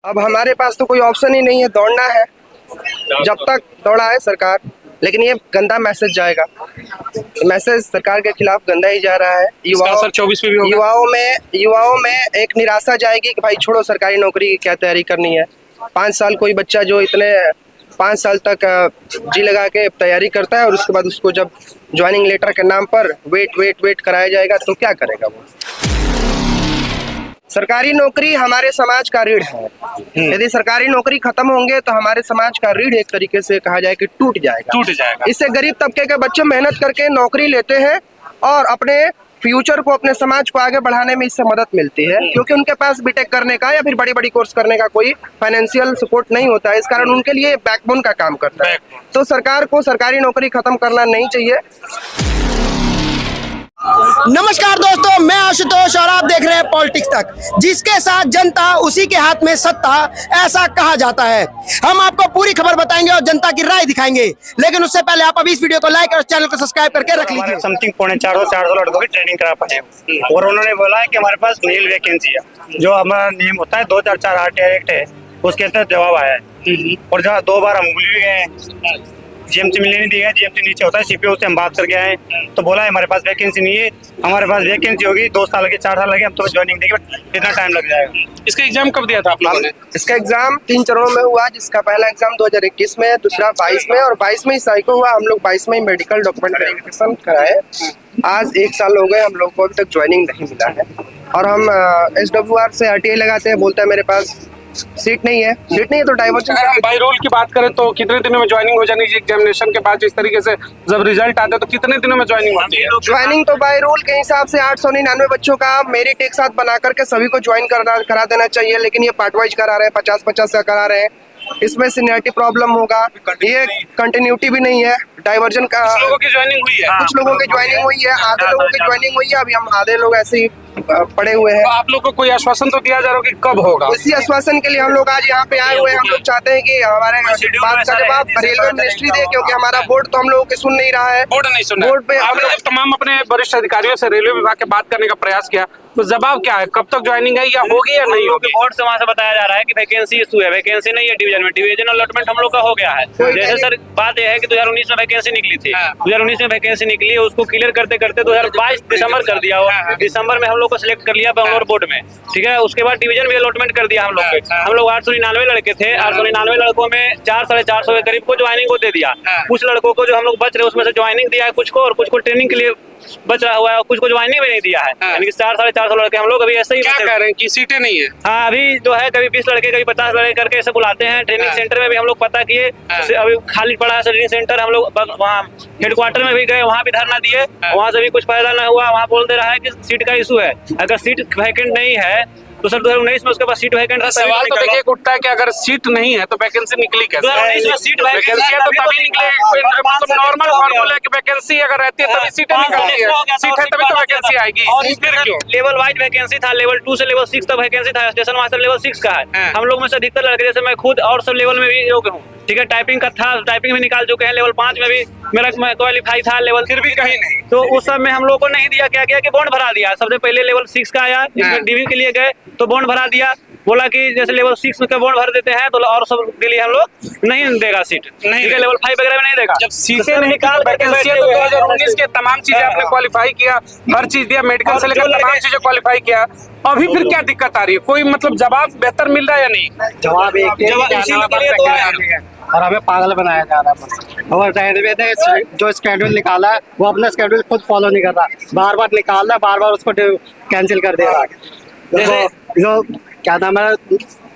अब हमारे पास तो कोई ऑप्शन ही नहीं है, दौड़ना है जब तक दौड़ा है सरकार। लेकिन ये गंदा मैसेज जाएगा, मैसेज सरकार के खिलाफ गंदा ही जा रहा है। युवाओं में एक निराशा जाएगी कि भाई छोड़ो, सरकारी नौकरी की क्या तैयारी करनी है। 5 साल कोई बच्चा जो इतने 5 साल तक जी लगा के तैयारी करता है और उसके बाद उसको जब ज्वाइनिंग लेटर के नाम पर वेट कराया जाएगा तो क्या करेगा वो। सरकारी नौकरी हमारे समाज का रीढ़ है। यदि सरकारी नौकरी खत्म होंगे तो हमारे समाज का रीढ़ एक तरीके से कहा जाए कि टूट जाएगा। इससे गरीब तबके के बच्चे मेहनत करके नौकरी लेते हैं और अपने फ्यूचर को, अपने समाज को आगे बढ़ाने में इससे मदद मिलती है, क्योंकि उनके पास बीटेक करने का या फिर बड़ी कोर्स करने का कोई फाइनेंशियल सपोर्ट नहीं होता है। इस कारण उनके लिए बैकबोन का काम करता है। तो सरकार को सरकारी नौकरी खत्म करना नहीं चाहिए। नमस्कार दोस्तों, मैं आशुतोष और आप देख रहे हैं पॉलिटिक्स तक, जिसके साथ जनता उसी के हाथ में सत्ता, ऐसा कहा जाता है। हम आपको पूरी खबर बताएंगे और जनता की राय दिखाएंगे, लेकिन उससे पहले आप अभी इस वीडियो को लाइक और चैनल को सब्सक्राइब करके रख लीजिए। समथिंग 450 लड़कों की ट्रेनिंग करा पाए और उन्होंने बोला है कि हमारे पास नील वैकेंसी है, जो हमारा नियम होता है 2004 RTI एक्ट है, उसके तहत जवाब आया है। और जहाँ 2 बार हम भी गए हैं, GMC मिलने नहीं दिया, GMC नीचे होता है, CPO से हम बात करके आए तो बोला है हमारे पास वैकेंसी नहीं है, हमारे पास वैकेंसी होगी 2 साल के 4 साल लगे, हम तो ज्वाइनिंग देंगे, कितना टाइम लग जाएगा। इसका एग्जाम कब दिया था आप लोगों ने? इसका एग्जाम 3 चरणों में हुआ, जिसका पहला एग्जाम 2021 में, दूसरा 22 में और 22 में ईसाई को हुआ। हम लोग 22 में मेडिकल डॉक्यूमेंट वेरिफिकेशन कराए। आज 1 साल हो गए, हम लोग को अभी तक ज्वाइनिंग नहीं मिला है। और हम SWR से RTI लगाते हैं, बोलता है मेरे पास सीट नहीं है तो डाइवर्जन। बाई रूल की बात करें तो कितने दिनों में ज्वाइनिंग हो जानी चाहिए? एग्जामिनेशन के बाद इस तरीके से जब रिजल्ट आता है तो कितने दिनों में ज्वाइनिंग होती है? ज्वाइनिंग तो बाई रूल के हिसाब से 899 बच्चों का मेरिट एक साथ बना करके सभी को ज्वाइन करा देना चाहिए, लेकिन ये पार्ट वाइज करा रहे हैं, 50-50 से करा रहे हैं। इसमें सीनियरिटी प्रॉब्लम होगा, ये कंटिन्यूटी भी नहीं है, डाइवर्जन का। कुछ लोगों की ज्वाइनिंग हुई है, कुछ लोगों की ज्वाइनिंग हुई है, आधे लोगों की ज्वाइनिंग हुई है, अभी हम आधे लोग ऐसे ही पड़े हुए हैं। तो आप लोग को कोई आश्वासन तो दिया जा रहा है कि कब होगा? इसी आश्वासन के लिए हम लोग आज यहाँ पे आए हुए हैं। हम लोग चाहते हैं कि हमारे बात का जवाब रेलवे मिनिस्ट्री दे, क्योंकि हमारा बोर्ड तो हम लोगों की सुन नहीं रहा है। बोर्ड नहीं सुन रहा है। बोर्ड पे आपने जब तमाम अपने वरिष्ठ अधिकारियों से रेलवे विभाग के बात करने का प्रयास किया तो जवाब क्या है? कब तक ज्वाइनिंग है, या होगी या नहीं होगी? बोर्ड से वहाँ से बताया जा रहा है कि वैकेंसी इशू है, वैकेंसी नहीं है डिवीजन में, डिवीजन अलॉटमेंट हम लोग का हो गया है। जैसे सर बात यह है कि 2019 में वैकेंसी निकली थी, 2019 में वैकेंसी निकली है, उसको क्लियर करते करते 2022 दिसंबर कर दिया हो। दिसंबर में हम लोग को सिलेक्ट कर लिया बेंगलोर बोर्ड में, ठीक है। उसके बाद डिवीजन भी अलॉटमेंट कर दिया हम लोग के। हम लोग 899 लड़के थे, 899 लड़कों में 400-450 के करीब को ज्वाइनिंग को दे दिया। कुछ लड़कों को जो हम लोग बच रहे उसमें से ज्वाइनिंग दिया है कुछ को, और कुछ को ट्रेनिंग के लिए बच रहा हुआ है, और कुछ को ज्वाइनिंग भी नहीं दिया है। यानी कि 400-450 लड़के हम लोग अभी ऐसे ही क्या कह रहे हैं कि सीटें नहीं है? हाँ, अभी जो है कभी 20 लड़के कभी 50 लड़के करके ऐसे बुलाते हैं। ट्रेनिंग सेंटर में भी हम लोग पता किए, अभी खाली पड़ा है ट्रेनिंग सेंटर। हम लोग वहाँ हेडक्वार्टर में भी गए, वहाँ भी धरना दिए, वहाँ से भी कुछ फायदा न हुआ। वहाँ बोल दे रहा है कि सीट का इशू है, अगर सीट वैकेंट नहीं है तो सर 2019 में उसके पास सीट वैकेंट था। सवाल तो देखिए उठता है कि अगर सीट नहीं है तो वैकेंसी निकली कैसे? 2019 में सीट वैकेंसी है तो तभी निकले, मतलब नॉर्मल फॉर्मूला है कि वैकेंसी अगर रहती है तभी सीटें निकलती है, सीट है तभी तो वैकेंसी आएगी। और फिर क्यों? लेवल वाइज वैकेंसी था, लेवल 2 से लेवल 6 तक वैकेंसी था। स्टेशन मास्टर लेवल 6 का है। हम लोग में से अधिकतर लड़के, जैसे मैं खुद और सब लेवल में भी योग्य हूँ, ठीक है। टाइपिंग का था, टाइपिंग भी निकाल चुके हैं। लेवल 5 में भी मेरा क्वालिफाई था लेवल, फिर भी कहीं नहीं। तो उस सब में हम लोग को नहीं दिया। क्या किया कि बॉन्ड भरा दिया। सबसे पहले लेवल 6 का आया, इसमें डीवी के लिए गए तो बॉन्ड भरा दिया। बोला कि जैसे लेवल 6 में का बॉन्ड भर देते हैं तो और सब के लिए हम लोग नहीं देगा सीट, नहीं है। लेवल 5 वगैरह में नहीं देगा। जब सीटें नहीं निकाल वैकेंसी है तो 2019 के तमाम चीजें आपने क्वालिफाई किया, हर चीज दिया, मेडिकल से लेकर तमाम चीजें क्वालिफाई किया। अभी फिर क्या दिक्कत आ रही है? कोई मतलब जवाब बेहतर मिल रहा है या नहीं? जवाब और हमें पागल बनाया जा रहा है बस। और रेलवे ने जो स्केड्यूल निकाला है वो अपना स्केड्यूल खुद फॉलो नहीं कर रहा, बार बार निकाल रहा है, बार बार उसको कैंसिल कर दे रहा है। जो क्या नाम है,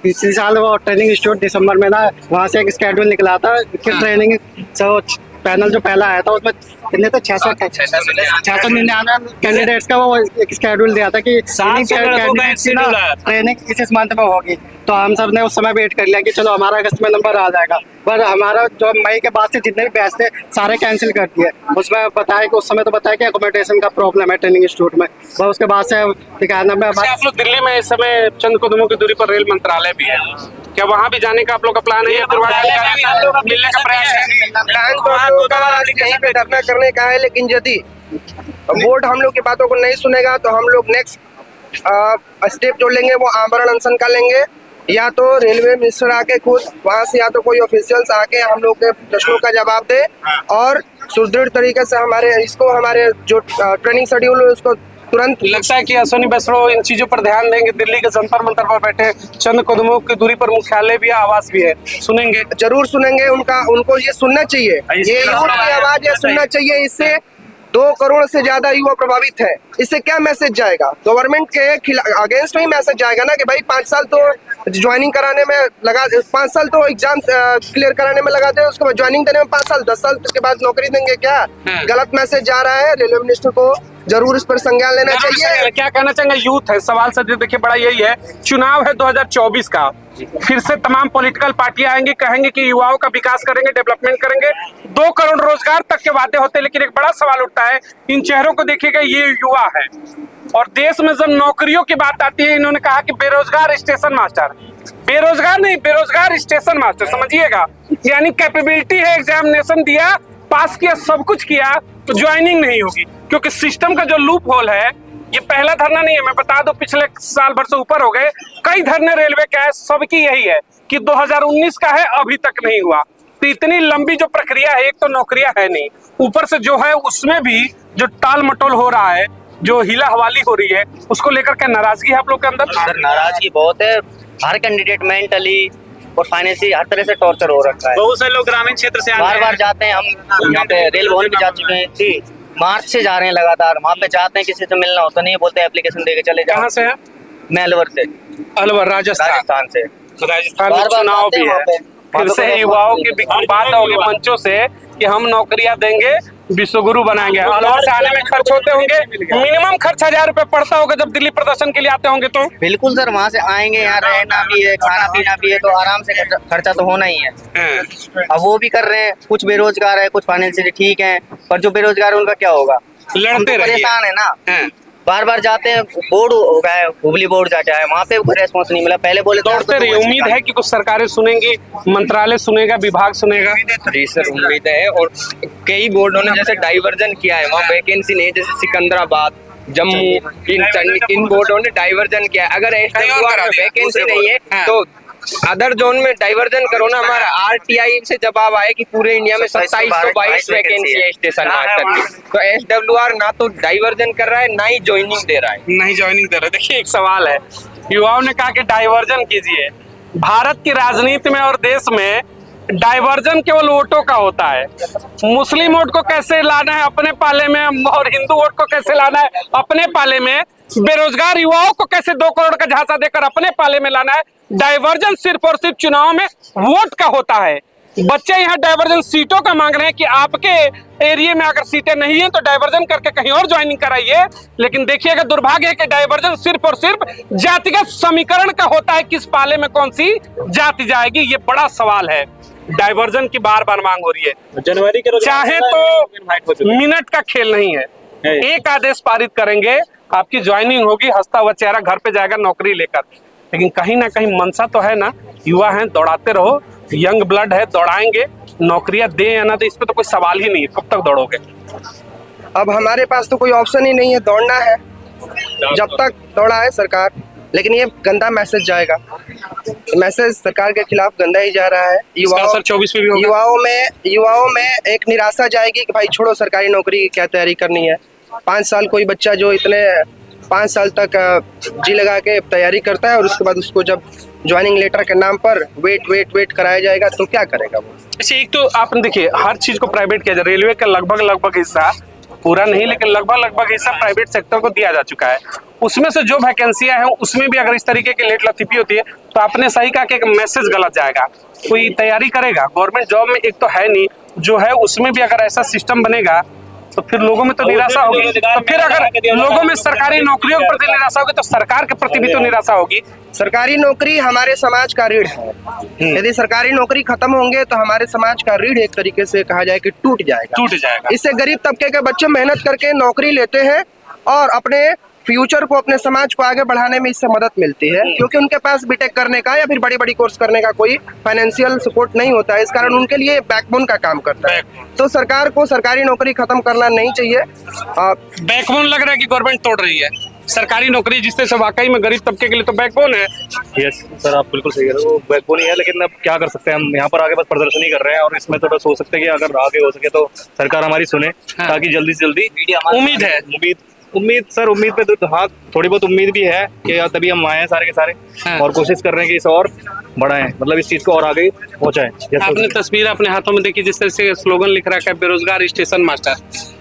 पिछले साल वो ट्रेनिंग इंस्टीट्यूट दिसंबर में ना, वहाँ से एक स्केड्यूल निकला था कि ट्रेनिंग पैनल जो पहला आया था उसमें कितने थे, 699 कैंडिडेट्स का वो एक शेड्यूल दिया था कि ट्रेनिंग इस मंथ में होगी। तो हम सब ने उस समय वेट कर लिया कि चलो हमारा अगस्त में नंबर आ जाएगा, पर हमारा जो मई के बाद से जितने भी बैच थे सारे कैंसिल कर दिए। उसमें बताया कि उस समय तो बताया कि अकोमोडेशन का प्रॉब्लम है ट्रेनिंग इंस्टीट्यूट में, पर उसके बाद से आप लोग दिल्ली में इस समय चंद कदमों की दूरी पर रेल मंत्रालय भी है, क्या वहाँ भी जाने का आप लोग का प्लान है या फिर मिलने का प्रयास है? प्लान तो हम लोग का यहीं पे धरना करने का है, लेकिन यदि बोर्ड हम लोग की बातों को नहीं सुनेगा तो हम लोग नेक्स्ट स्टेप जो लेंगे वो आमरण अनशन का लेंगे। या तो रेलवे मिनिस्टर आके खुद वहाँ से, या तो कोई ऑफिशियल्स आके हम लोग के प्रश्नों का जवाब दे और सुदृढ़ तरीके से हमारे जो ट्रेनिंग शेड्यूल है उसको तुरंत। लगता है कि अश्विनी वैष्णव इन चीजों पर ध्यान देंगे। दिल्ली के जंतर मंतर पर बैठे, चंद कदमों की दूरी पर मुख्यालय भी है, आवास भी है, सुनेंगे? जरूर सुनेंगे। उनको ये सुनना चाहिए, ये यूथ की आवाज ये सुनना चाहिए। इससे 2 करोड़ से ज्यादा युवा प्रभावित है। इससे क्या मैसेज जाएगा? गवर्नमेंट के अगेंस्ट में ही मैसेज जाएगा ना कि भाई 5 साल तो ज्वाइनिंग कराने में लगा, 5 साल तो एग्जाम क्लियर कराने में लगाते हैं, उसके बाद ज्वाइनिंग देने में 5 साल, 10 साल के बाद नौकरी देंगे। क्या गलत मैसेज जा रहा है? रेलवे मिनिस्टर को जरूर इस पर संज्ञान लेना चाहिए। क्या कहना चाहेंगे? यूथ है, सवाल सर देखिए बड़ा यही है। चुनाव है 2024 का, फिर से तमाम पॉलिटिकल पार्टियां आएंगी, कहेंगे कि युवाओं का विकास करेंगे, डेवलपमेंट करेंगे, 2 करोड़ रोजगार तक के वादे होते हैं। लेकिन एक बड़ा सवाल उठता है, इन चेहरों को देखिएगा, ये युवा है और देश में जब नौकरियों की बात आती है, इन्होंने कहा कि बेरोजगार स्टेशन मास्टर, बेरोजगार नहीं, बेरोजगार स्टेशन मास्टर, समझिएगा। यानी कैपेबिलिटी है, एग्जामिनेशन दिया, पास किया, सब कुछ किया, तो ज्वाइनिंग नहीं होगी। क्योंकि सिस्टम का जो लूप होल है, ये पहला धरना नहीं है, मैं बता दूं पिछले साल भर से ऊपर हो गए, कई धरने रेलवे का है, सबकी यही है कि 2019 का है, अभी तक नहीं हुआ। तो इतनी लंबी जो प्रक्रिया है, एक तो नौकरियां है नहीं, ऊपर से जो है उसमें भी जो टाल मटोल हो रहा है, जो हिला हवाली हो रही है, उसको लेकर के नाराजगी है आप लोग के अंदर? सर नाराजगी बहुत है। हर कैंडिडेट मेंटली और फाइनेंशियली हर तरह से टॉर्चर हो रखा है। बहुत से लोग ग्रामीण क्षेत्र से बार बार जाते हैं, हम यहाँ पे रेल भवन भी जा चुके हैं, मार्च से जा रहे हैं लगातार। वहाँ पे जाते हैं, किसी से मिलना हो तो नहीं, बोलते एप्लीकेशन देके चले जाओ। कहाँ से है? मैं अलवर से। अलवर, राजस्थान से। राजस्थान में चुनाव भी है, फिर से युवाओं की बात होगी मंचों से कि हम नौकरियां देंगे, विश्वगुरु बनाएंगे। अलवर से आने में खर्च होते होंगे, मिनिमम खर्च 1000 रुपए पड़ता होगा जब दिल्ली प्रदर्शन के लिए आते होंगे तो? बिल्कुल सर, वहाँ से आएंगे, यहाँ रहना भी है, खाना पीना भी है, तो आराम से खर्चा तो होना ही है। अब वो भी कर रहे हैं, कुछ बेरोजगार है, कुछ फाइनेंशियली ठीक है, पर जो बेरोजगार है उनका क्या होगा? लड़ते रहिए। परेशान है ना, बार बार जाते हैं, बोर्ड हो गया है, हुबली बोर्ड जाके आए, वहाँ पे कोई रेस्पॉन्स नहीं मिला। पहले बोले दौड़ते रहिए। उम्मीद है कि कुछ सरकारें सुनेंगी, मंत्रालय सुनेगा, विभाग सुनेगा? जी सर, उम्मीद है। और कई बोर्डों ने जैसे डाइवर्जन किया है, वहाँ वैकेंसी नहीं, जैसे सिकंदराबाद, जम्मू, इन बोर्डों ने डाइवर्जन किया है। अगर वैकेंसी नहीं है तो अदर जोन में डाइवर्जन करो ना। हमारा RTI से जवाब आए कि पूरे इंडिया में 2722 वैकेंसी है स्टेशन मास्टर की, तो SWR ना तो डाइवर्जन कर रहा है, ना ही ज्वाइनिंग दे रहा है। देखिए एक सवाल है, युवाओं ने कहा कि डाइवर्जन कीजिए। भारत की राजनीति में और देश में डाइवर्जन केवल वोटों का होता है। मुस्लिम वोट को कैसे लाना है अपने पाले में, और हिंदू वोट को कैसे लाना है अपने पाले में, बेरोजगार युवाओं को कैसे 2 करोड़ का झांसा देकर अपने पाले में लाना है। डाइवर्जन सिर्फ और सिर्फ चुनाव में वोट का होता है। बच्चे यहाँ डाइवर्जन सीटों का मांग रहे हैं कि आपके एरिया में अगर सीटें नहीं है तो डाइवर्जन करके कहीं और ज्वाइनिंग कराइए। लेकिन देखिएगा, दुर्भाग्य है कि डाइवर्जन सिर्फ और सिर्फ जातिगत समीकरण का होता है, किस पाले में कौन सी जाति जाएगी, ये बड़ा सवाल है। डाइवर्जन की बार बार मांग हो रही है। जनवरी के चाहे तो मिनट का खेल नहीं है, एक आदेश पारित करेंगे, आपकी ज्वाइनिंग होगी, हंसता हुआ चेहरा घर पे जाएगा नौकरी लेकर। लेकिन कहीं ना कहीं मनसा तो है ना, युवा हैं, दौड़ाते रहो, यंग ब्लड है, दौड़ाएंगे, नौकरियां दें या ना दें, इस पे तो कोई सवाल ही नहीं है। कब तक दौड़ोगे? अब हमारे पास तो कोई ऑप्शन ही नहीं है, दौड़ना है जब तक दौड़ा है सरकार। लेकिन ये गंदा मैसेज जाएगा, मैसेज सरकार के खिलाफ गंदा ही जा रहा है। युवाओं में एक निराशा जाएगी कि भाई छोड़ो, सरकारी नौकरी की क्या तैयारी करनी है। 5 साल कोई बच्चा जो इतने 5 साल तक जी लगा के तैयारी करता है और उसके बाद उसको जब ज्वाइनिंग लेटर के नाम पर वेट कराया जाएगा तो क्या करेगा वो? अच्छा, एक तो आपने देखिए हर चीज को प्राइवेट किया जाए, रेलवे का लगभग हिस्सा, पूरा नहीं लेकिन लगभग हिस्सा प्राइवेट सेक्टर को दिया जा चुका है। उसमें से जो वैकेंसियां हैं उसमें भी अगर इस तरीके की लेट लतीफी होती है तो आपने सही कहा कि एक मैसेज गलत जाएगा। कोई तैयारी करेगा गवर्नमेंट जॉब में, एक तो है नहीं, जो है उसमें भी अगर ऐसा सिस्टम बनेगा तो फिर लोगों में तो निराशा होगी। तो फिर अगर लोगों में सरकारी नौकरियों के प्रति निराशा होगी तो सरकार के प्रति भी तो निराशा होगी। सरकारी नौकरी हमारे समाज का रीढ़ है। यदि सरकारी नौकरी खत्म होंगे तो हमारे समाज का रीढ़ एक तरीके से कहा जाए कि टूट जाएगा। इससे गरीब तबके के बच्चे मेहनत करके नौकरी लेते हैं और अपने फ्यूचर को, अपने समाज को आगे बढ़ाने में इससे मदद मिलती है, क्योंकि उनके पास बीटेक करने का या फिर बड़ी कोर्स करने का कोई फाइनेंशियल सपोर्ट नहीं होता है। इस कारण उनके लिए बैकबोन का काम करता है। तो सरकार को सरकारी नौकरी खत्म करना नहीं चाहिए। बैकबोन लग रहा है कि गवर्नमेंट तोड़ रही है। सरकारी नौकरी जिससे वाकई में गरीब तबके के लिए तो बैकबोन है। यस सर, आप बिल्कुल सही कह रहे हो, वो बैकबोन ही है, लेकिन अब क्या कर सकते हैं, हम यहाँ पर आगे बस प्रदर्शन ही कर रहे हैं और इसमें तो बस हो सकता है कि अगर आगे हो सके तो सरकार हमारी सुने, ताकि जल्दी से जल्दी उम्मीद है। उम्मीद सर, उम्मीद पे तो हाँ थोड़ी बहुत उम्मीद भी है कि तभी हम आए हैं सारे के सारे और कोशिश कर रहे हैं कि इसे और बढ़ाएं, मतलब इस चीज को और आगे पहुंचाएं। आपने तस्वीर अपने हाथों में देखी जिस तरह से स्लोगन लिख रखा है बेरोजगार स्टेशन मास्टर।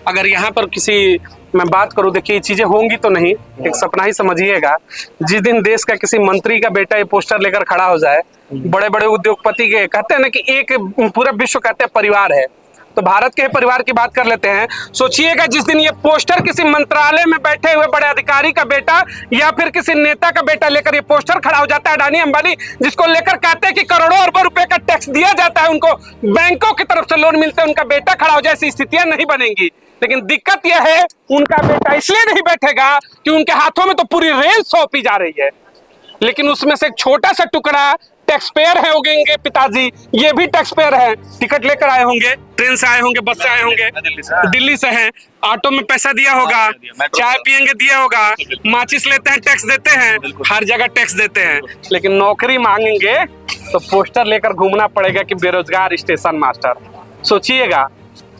अगर यहाँ पर किसी मैं बात करूं, देखिए ये चीजें होंगी तो नहीं, एक सपना ही समझिएगा। जिस दिन देश का किसी मंत्री का बेटा ये पोस्टर लेकर खड़ा हो जाए, बड़े बड़े उद्योगपति के कहते हैं ना कि एक पूरा विश्व कहते हैं परिवार है, तो भारत के परिवार की बात कर लेते हैं। सोचिएगा जिस दिन ये पोस्टर किसी मंत्रालय में बैठे हुए बड़े अधिकारी का बेटा या फिर किसी नेता का बेटा लेकर ये पोस्टर खड़ा हो जाता है, अडानी अंबानी जिसको लेकर कहते हैं कि करोड़ों अरबों रुपए का टैक्स दिया जाता है, उनको बैंकों की तरफ से लोन मिलते हैं, उनका बेटा खड़ा हो जाए, ऐसी स्थितियां नहीं बनेंगी। लेकिन दिक्कत यह है उनका बेटा इसलिए नहीं बैठेगा कि उनके हाथों में तो पूरी रेल सौंपी जा रही है, लेकिन उसमें से एक छोटा सा टुकड़ा टैक्स पेयर है होंगे पिताजी, ये भी टैक्स पेयर है, टिकट लेकर आए होंगे, ट्रेन से आए होंगे, बस से आए होंगे, दिल्ली से हैं, ऑटो में पैसा दिया होगा, चाय पियेंगे दिया होगा, माचिस लेते हैं टैक्स देते हैं, हर जगह टैक्स देते हैं, लेकिन नौकरी मांगेंगे तो पोस्टर लेकर घूमना पड़ेगा कि बेरोजगार स्टेशन मास्टर। सोचिएगा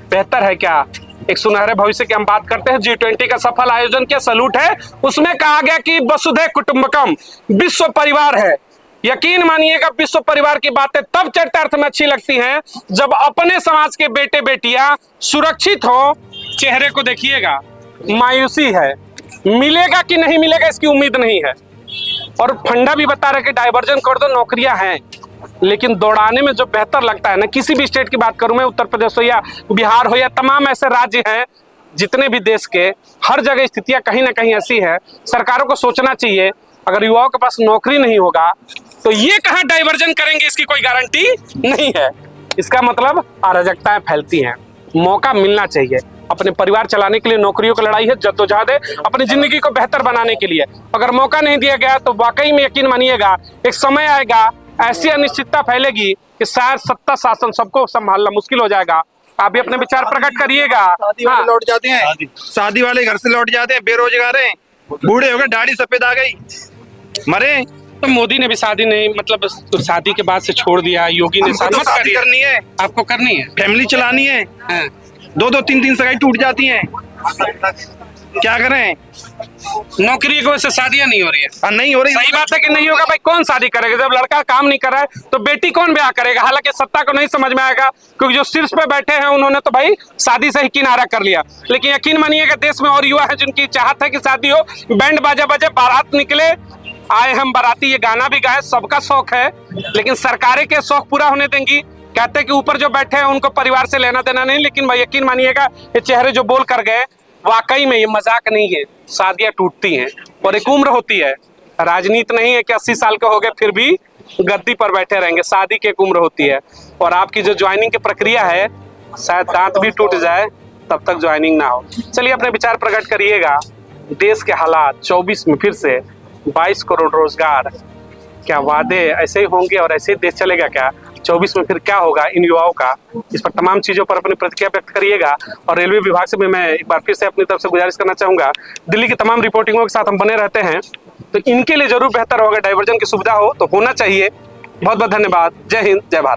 बेहतर है क्या? एक सुनहरे भविष्य की हम बात करते हैं। G20 का सफल आयोजन क्या सलूट है, उसमें कहा गया कि वसुधैव कुटुंबकम विश्व परिवार है। यकीन मानिएगा विश्व परिवार की बातें तब चरितार्थ में अच्छी लगती हैं जब अपने समाज के बेटे बेटियां सुरक्षित हो। चेहरे को देखिएगा, मायूसी है, मिलेगा कि नहीं मिलेगा इसकी उम्मीद नहीं है। और फंडा भी बता रहे कि डाइवर्जन कर दो, नौकरियां हैं, लेकिन दौड़ाने में जो बेहतर लगता है ना, किसी भी स्टेट की बात करूं मैं, उत्तर प्रदेश हो या बिहार हो या तमाम ऐसे राज्य हैं जितने भी देश के, हर जगह स्थितियां कहीं ना कहीं ऐसी है। सरकारों को सोचना चाहिए, अगर युवाओं के पास नौकरी नहीं होगा तो ये कहां डाइवर्जन करेंगे इसकी कोई गारंटी नहीं है। इसका मतलब अराजकताएं फैलती हैं। मौका मिलना चाहिए, अपने परिवार चलाने के लिए नौकरियों की लड़ाई है, जद्दोजहद है, अपनी जिंदगी को बेहतर बनाने के लिए। अगर मौका नहीं दिया गया तो वाकई में यकीन मानिएगा एक समय आएगा, ऐसी अनिश्चितता फैलेगी कि शायद सत्ता शासन सबको संभालना मुश्किल हो जाएगा। आप भी अपने विचार प्रकट करिएगा। शादी वाले लौट जाते हैं, शादी वाले घर से लौट जाते हैं, बेरोजगार हैं, बूढ़े हो गए, दाढ़ी सफेद आ गई, मरे। तो मोदी ने भी शादी नहीं, मतलब शादी के बाद से छोड़ दिया, योगी ने तो शादी करनी है, आपको करनी है, फैमिली चलानी है, 2-2 3-3 सगाई टूट जाती हैं, क्या करें? नौकरी की वजह से शादियां नहीं हो रही है। नहीं हो रही। सही बात है कि नहीं होगा भाई, कौन शादी करेगा जब लड़का काम नहीं कर रहा है तो बेटी कौन ब्याह करेगा। हालांकि सत्ता को नहीं समझ में आएगा क्योंकि जो शीर्ष पे बैठे हैं उन्होंने तो भाई शादी से ही किनारा कर लिया। लेकिन यकीन मानिएगा देश में और युवा है जिनकी चाहत है कि शादी हो, बैंड बाजा बजे, बारात निकले, आए हम बाराती, ये गाना भी गाए, सबका शौक है, लेकिन सरकारें के शौक पूरा होने देंगी। कहते हैं कि ऊपर जो बैठे हैं उनको परिवार से लेना देना नहीं, लेकिन भाई यकीन मानिएगा ये चेहरे जो बोल कर गए, वाकई में ये मजाक नहीं है। शादियां टूटती हैं और एक उम्र होती है, राजनीति नहीं है कि 80 साल के हो गए फिर भी गद्दी पर बैठे रहेंगे। शादी की एक उम्र होती है और आपकी जो ज्वाइनिंग की प्रक्रिया है, शायद दांत भी टूट जाए तब तक ज्वाइनिंग ना हो। चलिए अपने विचार प्रकट करिएगा। देश के हालात, 24 में फिर से 22 करोड़ रोजगार, क्या वादे ऐसे ही होंगे और ऐसे ही देश चलेगा क्या? 24 में फिर क्या होगा इन युवाओं का? इस पर तमाम चीजों पर अपनी प्रतिक्रिया व्यक्त करिएगा। और रेलवे विभाग से भी मैं एक बार फिर से अपनी तरफ से गुजारिश करना चाहूंगा, दिल्ली की तमाम रिपोर्टिंगों के साथ हम बने रहते हैं, तो इनके लिए जरूर बेहतर होगा, डाइवर्जन की सुविधा हो तो होना चाहिए। बहुत बहुत धन्यवाद। जय हिंद, जय भारत।